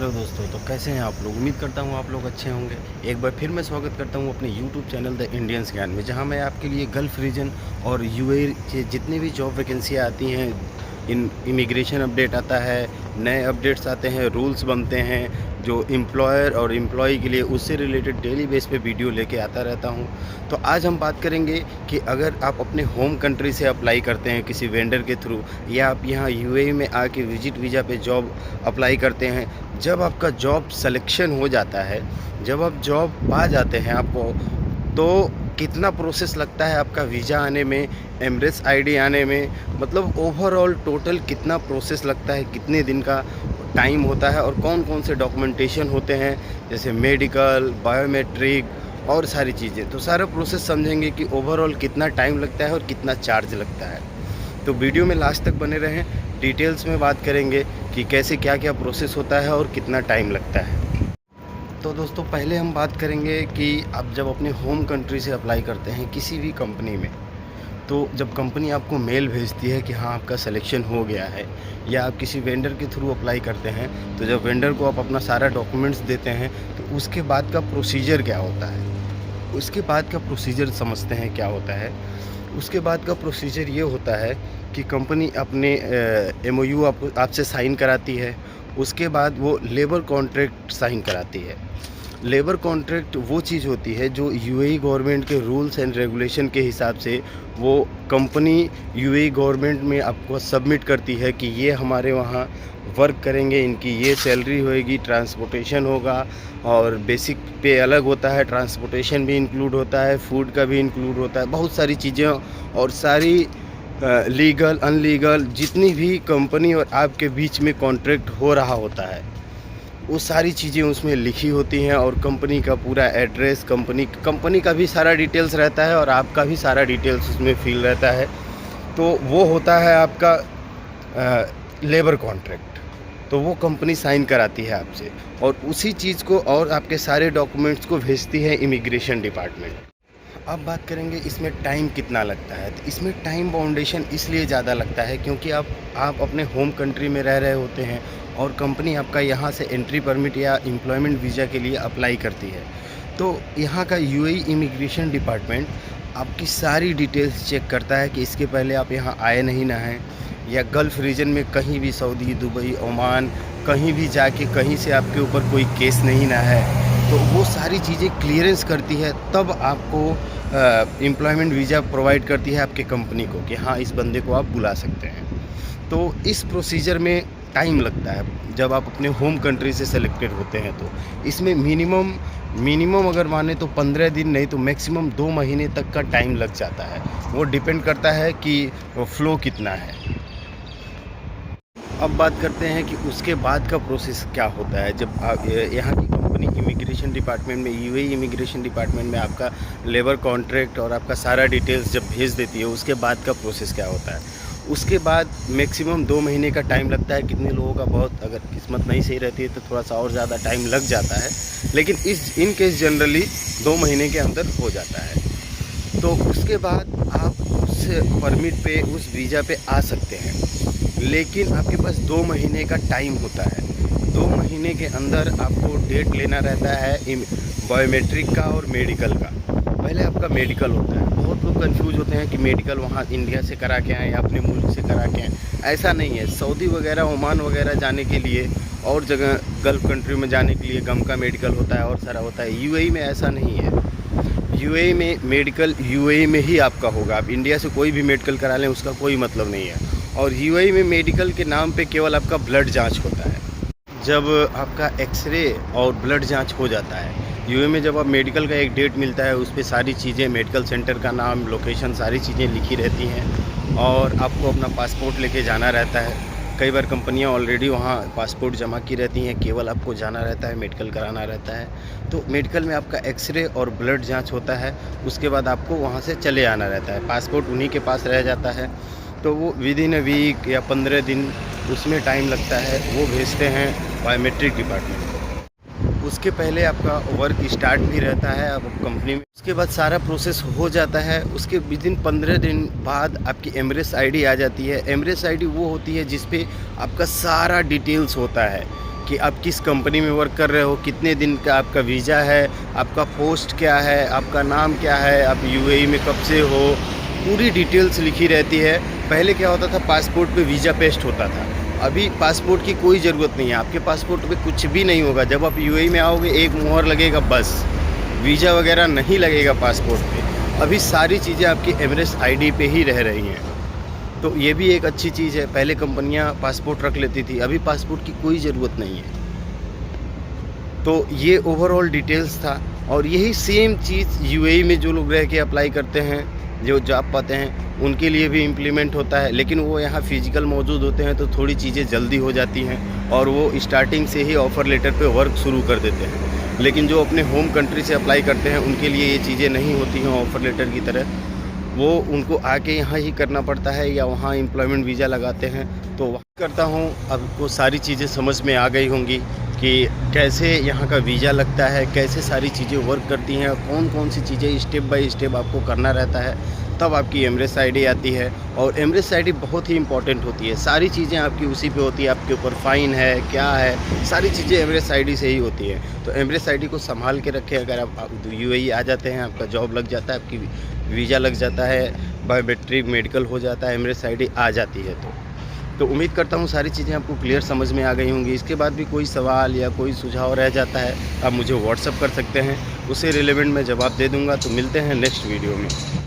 Hello दोस्तों, तो कैसे हैं आप लोग। उम्मीद करता हूँ आप लोग अच्छे होंगे। एक बार फिर मैं स्वागत करता हूँ अपने यूट्यूब चैनल द इंडियंस ज्ञान में, जहाँ मैं आपके लिए गल्फ़ रीजन और यूएई के जितनी भी जॉब वैकेंसियाँ आती हैं, इमिग्रेशन अपडेट आता है, नए अपडेट्स आते हैं, रूल्स बनते हैं जो एम्प्लॉयर और एम्प्लॉई के लिए, उससे रिलेटेड डेली बेस पे वीडियो लेके आता रहता हूँ। तो आज हम बात करेंगे कि अगर आप अपने होम कंट्री से अप्लाई करते हैं किसी वेंडर के थ्रू, या आप यहाँ यूएई में आके विजिट वीज़ा पे जॉब अप्लाई करते हैं, जब आपका जॉब सिलेक्शन हो जाता है, जब आप जॉब पा जाते हैं आपको, तो कितना प्रोसेस लगता है आपका वीज़ा आने में, एमरेस आईडी आने में, मतलब ओवरऑल टोटल कितना प्रोसेस लगता है, कितने दिन का टाइम होता है और कौन कौन से डॉक्यूमेंटेशन होते हैं, जैसे मेडिकल, बायोमेट्रिक और सारी चीज़ें। तो सारा प्रोसेस समझेंगे कि ओवरऑल कितना टाइम लगता है और कितना चार्ज लगता है। तो वीडियो में लास्ट तक बने रहें, डिटेल्स में बात करेंगे कि कैसे क्या क्या प्रोसेस होता है और कितना टाइम लगता है। तो दोस्तों, पहले हम बात करेंगे कि आप जब अपने होम कंट्री से अप्लाई करते हैं किसी भी कंपनी में, तो जब कंपनी आपको मेल भेजती है कि हाँ आपका सिलेक्शन हो गया है, या आप किसी वेंडर के थ्रू अप्लाई करते हैं, तो जब वेंडर को आप अपना सारा डॉक्यूमेंट्स देते हैं, तो उसके बाद का प्रोसीजर क्या होता है, उसके बाद का प्रोसीजर समझते हैं क्या होता है। उसके बाद का प्रोसीजर ये होता है कि कंपनी अपने एमओयू आपसे साइन कराती है। उसके बाद वो लेबर कॉन्ट्रैक्ट साइन कराती है। लेबर कॉन्ट्रैक्ट वो चीज़ होती है जो यूएई गवर्नमेंट के रूल्स एंड रेगुलेशन के हिसाब से वो कंपनी यूएई गवर्नमेंट में आपको सबमिट करती है कि ये हमारे वहाँ वर्क करेंगे, इनकी ये सैलरी होएगी, ट्रांसपोर्टेशन होगा, और बेसिक पे अलग होता है, ट्रांसपोर्टेशन भी इंक्लूड होता है, फूड का भी इंक्लूड होता है, बहुत सारी चीज़ें, और सारी लीगल अनलीगल जितनी भी कंपनी और आपके बीच में कॉन्ट्रैक्ट हो रहा होता है, वो सारी चीज़ें उसमें लिखी होती हैं। और कंपनी का पूरा एड्रेस, कंपनी का भी सारा डिटेल्स रहता है और आपका भी सारा डिटेल्स उसमें फिल रहता है। तो वो होता है आपका लेबर कॉन्ट्रैक्ट। तो वो कंपनी साइन कराती है आपसे, और उसी चीज़ को और आपके सारे डॉक्यूमेंट्स को भेजती है इमिग्रेशन डिपार्टमेंट। अब बात करेंगे इसमें टाइम कितना लगता है। तो इसमें टाइम बाउंडेशन इसलिए ज़्यादा लगता है क्योंकि आप अपने होम कंट्री में रह रहे होते हैं और कंपनी आपका यहाँ से एंट्री परमिट या एम्प्लॉयमेंट वीज़ा के लिए अप्लाई करती है। तो यहाँ का यूएई इमिग्रेशन डिपार्टमेंट आपकी सारी डिटेल्स चेक करता है कि इसके पहले आप यहाँ आए नहीं ना हैं, या गल्फ़ रीजन में कहीं भी, सऊदी, दुबई, ओमान, कहीं भी जाके कहीं से आपके ऊपर कोई केस नहीं ना है। तो वो सारी चीज़ें क्लियरेंस करती है, तब आपको एम्प्लॉयमेंट वीज़ा प्रोवाइड करती है आपके कंपनी को कि हाँ इस बंदे को आप बुला सकते हैं। तो इस प्रोसीजर में टाइम लगता है जब आप अपने होम कंट्री से सेलेक्टेड होते हैं। तो इसमें मिनिमम अगर माने तो 15 दिन, नहीं तो मैक्सिमम 2 महीने तक का टाइम लग जाता है। वो डिपेंड करता है कि फ़्लो कितना है। अब बात करते हैं कि उसके बाद का प्रोसेस क्या होता है। जब आप यहाँ की कंपनी इमिग्रेशन डिपार्टमेंट में, यूएई इमिग्रेशन डिपार्टमेंट में आपका लेबर कॉन्ट्रैक्ट और आपका सारा डिटेल्स जब भेज देती है, उसके बाद का प्रोसेस क्या होता है। उसके बाद मैक्सिमम 2 महीने का टाइम लगता है। कितने लोगों का, बहुत अगर किस्मत नहीं सही रहती है तो थोड़ा सा और ज़्यादा टाइम लग जाता है, लेकिन इन केस जनरली 2 महीने के अंदर हो जाता है। तो उसके बाद आप उस परमिट पे, उस वीज़ा पे आ सकते हैं, लेकिन आपके पास 2 महीने का टाइम होता है। 2 महीने के अंदर आपको डेट लेना रहता है बायोमेट्रिक का और मेडिकल का। पहले आपका मेडिकल होता है। बहुत लोग कंफ्यूज होते हैं कि मेडिकल वहाँ इंडिया से करा के आएँ या अपने मुल्क से करा के आएँ। ऐसा नहीं है। सऊदी वगैरह, ओमान वगैरह जाने के लिए, और जगह गल्फ़ कंट्री में जाने के लिए गम का मेडिकल होता है और सारा होता है। यूएई में ऐसा नहीं है। यूएई में मेडिकल यूएई में ही आपका होगा। आप इंडिया से कोई भी मेडिकल करा लें, उसका कोई मतलब नहीं है। और यूएई में मेडिकल के नाम पे केवल आपका ब्लड जांच होता है। जब आपका एक्सरे और ब्लड जांच हो जाता है, यूएई में जब आप मेडिकल का एक डेट मिलता है, उस पर सारी चीज़ें, मेडिकल सेंटर का नाम, लोकेशन, सारी चीज़ें लिखी रहती हैं, और आपको अपना पासपोर्ट लेके जाना रहता है। कई बार कंपनियां ऑलरेडी वहाँ पासपोर्ट जमा की रहती हैं, केवल आपको जाना रहता है, मेडिकल कराना रहता है। तो मेडिकल में आपका एक्सरे और ब्लड जांच होता है। उसके बाद आपको वहाँ से चले आना रहता है। पासपोर्ट उन्हीं के पास रह जाता है, तो वो विदिन अ वीक या 15 दिन उसमें टाइम लगता है। वो भेजते हैं बायोमेट्रिक डिपार्टमेंट को। उसके पहले आपका वर्क स्टार्ट भी रहता है अब कंपनी में। उसके बाद सारा प्रोसेस हो जाता है। उसके विदिन 15 दिन बाद आपकी एमरेस आईडी आ जाती है। एमरेस आईडी वो होती है जिस पे आपका सारा डिटेल्स होता है कि आप किस कंपनी में वर्क कर रहे हो, कितने दिन का आपका वीज़ा है, आपका पोस्ट क्या है, आपका नाम क्या है, आप यूएई में कब से हो, पूरी डिटेल्स लिखी रहती है। पहले क्या होता था, पासपोर्ट पे वीज़ा पेस्ट होता था। अभी पासपोर्ट की कोई ज़रूरत नहीं है, आपके पासपोर्ट पे कुछ भी नहीं होगा। जब आप यूएई में आओगे एक मुहर लगेगा बस, वीज़ा वगैरह नहीं लगेगा पासपोर्ट पे। अभी सारी चीज़ें आपकी एमिरेट्स आईडी पे ही रह रही हैं, तो ये भी एक अच्छी चीज़ है। पहले कंपनियां पासपोर्ट रख लेती थी, अभी पासपोर्ट की कोई ज़रूरत नहीं है। तो ये ओवरऑल डिटेल्स था, और यही सेम चीज़ यूएई में जो लोग रह के अप्लाई करते हैं, जो जॉब पाते हैं, उनके लिए भी इम्प्लीमेंट होता है। लेकिन वो यहाँ फिजिकल मौजूद होते हैं तो थोड़ी चीज़ें जल्दी हो जाती हैं, और वो स्टार्टिंग से ही ऑफ़र लेटर पे वर्क शुरू कर देते हैं। लेकिन जो अपने होम कंट्री से अप्लाई करते हैं उनके लिए ये चीज़ें नहीं होती हैं ऑफ़र लेटर की तरह। वो उनको आके यहाँ ही करना पड़ता है, या वहाँ एम्प्लॉयमेंट वीज़ा लगाते हैं। तो वहाँ करता हूँ, आपको सारी चीज़ें समझ में आ गई होंगी कि कैसे यहाँ का वीज़ा लगता है, कैसे सारी चीज़ें वर्क करती हैं, कौन कौन सी चीज़ें स्टेप बाय स्टेप आपको करना रहता है, तब आपकी एमिरेट्स आईडी आती है। और एमिरेट्स आईडी बहुत ही इंपॉर्टेंट होती है, सारी चीज़ें आपकी उसी पे होती है। आपके ऊपर फ़ाइन है क्या है, सारी चीज़ें एमिरेट्स आईडी से ही होती है। तो एमिरेट्स आईडी को संभाल के रखें। अगर आप यूएई आ जाते हैं, आपका जॉब लग जाता है, आपकी वीज़ा लग जाता है, बायोमेट्रिक मेडिकल हो जाता है, एमिरेट्स आईडी आ जाती है। तो उम्मीद करता हूँ सारी चीज़ें आपको क्लियर समझ में आ गई होंगी। इसके बाद भी कोई सवाल या कोई सुझाव रह जाता है, आप मुझे व्हाट्सअप कर सकते हैं, उसे रिलेवेंट मैं जवाब दे दूँगा। तो मिलते हैं नेक्स्ट वीडियो में।